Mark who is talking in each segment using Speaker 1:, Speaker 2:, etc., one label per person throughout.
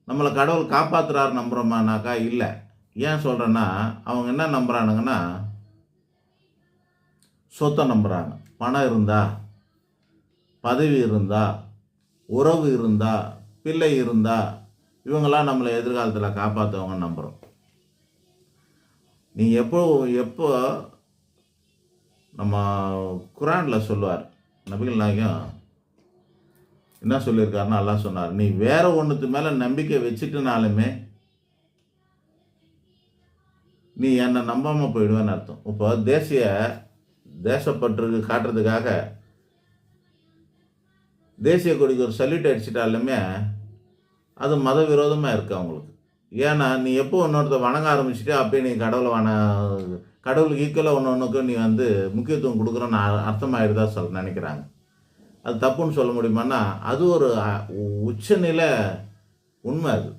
Speaker 1: நம்மளை கடவுள் காப்பாற்றுறாரு நம்புகிறோமானாக்கா இல்லை. ஏன் சொல்கிறேன்னா, அவங்க என்ன நம்புகிறானுங்கன்னா, சொத்தை நம்புகிறாங்க. பணம் இருந்தா, பதவி இருந்தா, உறவு இருந்தா, பிள்ளை இருந்தா, இவங்களாம் நம்மளை எதிர்காலத்தில் காப்பாற்றுவாங்கன்னு நம்புகிறோம். நீ எப்போ நம்ம குரானில் சொல்லுவார், நபிகள் நாயகம் என்ன சொல்லியிருக்காருன்னா, அல்லாஹ் சொன்னார், நீ வேற ஒன்றுத்து மேலே நம்பிக்கை வச்சுட்டுனாலுமே நீ என்னை நம்பாமல் போயிடுவேன்னு அர்த்தம். இப்போ தேசப்பற்று காட்டுறதுக்காக தேசிய கொடிக்கு ஒரு சல்யூட் அடிச்சிட்டாலுமே அது மத விரோதமாக இருக்குது அவங்களுக்கு. ஏன்னா நீ எப்போ இன்னொருத்த வணங்க ஆரம்பிச்சுட்டு அப்போ நீ கடவுளுக்கு ஈக்குவலாக ஒன்றுக்கும் நீ முக்கியத்துவம் கொடுக்குறோன்னு அர்த்தமாயிடுதா நினைக்கிறாங்க. அது தப்புன்னு சொல்ல முடியுமான்னா அது ஒரு உச்சநிலை உண்மை. அது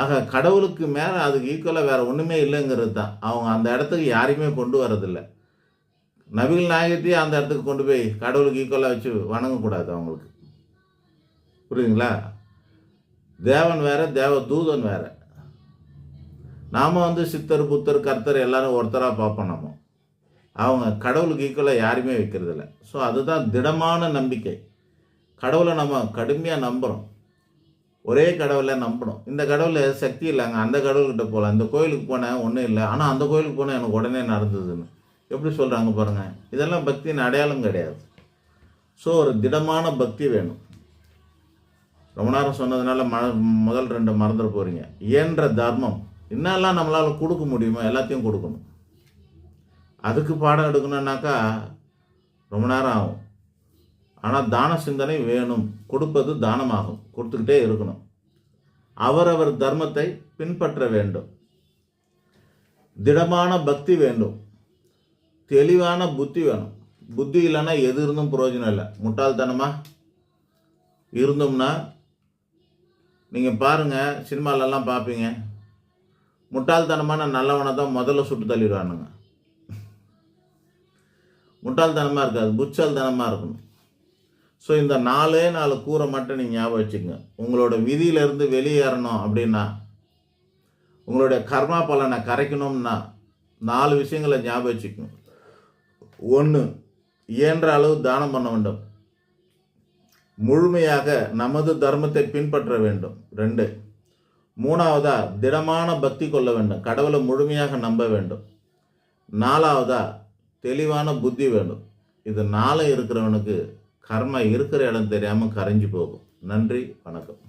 Speaker 1: ஆக கடவுளுக்கு மேலே அதுக்கு ஈக்குவலாக வேறு ஒன்றுமே இல்லைங்கிறது தான். அவங்க அந்த இடத்துக்கு யாரையுமே கொண்டு வரதில்லை. நபிகள் நாயகத்தையே அந்த இடத்துக்கு கொண்டு போய் கடவுளுக்கு ஈக்குவலாக வச்சு வணங்கக்கூடாது அவங்களுக்கு. புரியுதுங்களா? தேவன் வேற, தேவ தூதன் வேற. நாம் சித்தர் புத்தர் கர்த்தர் எல்லாரும் ஒருத்தராக பார்ப்போம். நம்ம அவங்க கடவுளுக்கு ஈக்குவலாக யாருமே வைக்கிறதில்ல. ஸோ அதுதான் திடமான நம்பிக்கை. கடவுளை நம்ம கடுமையாக நம்புகிறோம். ஒரே கடவுளை நம்பணும். இந்த கடவுளில் சக்தி இல்லைங்க, அந்த கடவுள்கிட்ட போகலாம். இந்த கோயிலுக்கு போனேன் ஒன்றும் இல்லை, ஆனால் அந்த கோயிலுக்கு போனால் எனக்கு உடனே நடந்ததுன்னு எப்படி சொல்கிறாங்க பாருங்கள். இதெல்லாம் பக்தியின் அடையாளம் கிடையாது. ஸோ ஒரு திடமான பக்தி வேணும். ரொம்ப நேரம் சொன்னதுனால முதல் 2 மறந்துட போகிறீங்க. இயன்ற தர்மம் என்னெல்லாம் நம்மளால் கொடுக்க முடியுமோ எல்லாத்தையும் கொடுக்கணும். அதுக்கு பாடம் எடுக்கணுன்னாக்கா ரொம்ப நேரம் ஆகும். ஆனால் தான சிந்தனை வேணும். கொடுப்பது தானமாகும். கொடுத்துக்கிட்டே இருக்கணும். அவரவர் தர்மத்தை பின்பற்ற வேண்டும். திடமான பக்தி வேண்டும். தெளிவான புத்தி வேணும். புத்தி இல்லைன்னா எது இருந்தும் பிரயோஜனம் இல்லை. முட்டாள்தனமாக இருந்தோம்னா நீங்கள் பாருங்கள், சினிமாலெல்லாம் பார்ப்பீங்க, முட்டாள்தனமான நல்லவனை தான் முதல்ல சுட்டு தள்ளிடுவானுங்க. முட்டாள்தனமாக இருக்காது, புச்சால்தனமாக இருக்கணும். ஸோ இந்த 4 கூரை மட்டும் நீங்கள் ஞாபகம் வச்சுக்கோங்க. உங்களோட விதியிலேருந்து வெளியேறணும் அப்படின்னா, உங்களுடைய கர்மா பலனை கரைக்கணும்னா 4 விஷயங்களை ஞாபகம் வச்சுக்கோங்க. 1, இயன்ற அளவு தானம் பண்ண வேண்டும். முழுமையாக நமது தர்மத்தை பின்பற்ற வேண்டும். 2, 3வதா திடமான பக்தி கொள்ள வேண்டும். கடவுளை முழுமையாக நம்ப வேண்டும். 4வதா தெளிவான புத்தி வேண்டும். இது 4 இருக்கிறவனுக்கு கர்மா இருக்கிற இடம் தெரியாமல் கரைஞ்சி போகும். நன்றி, வணக்கம்.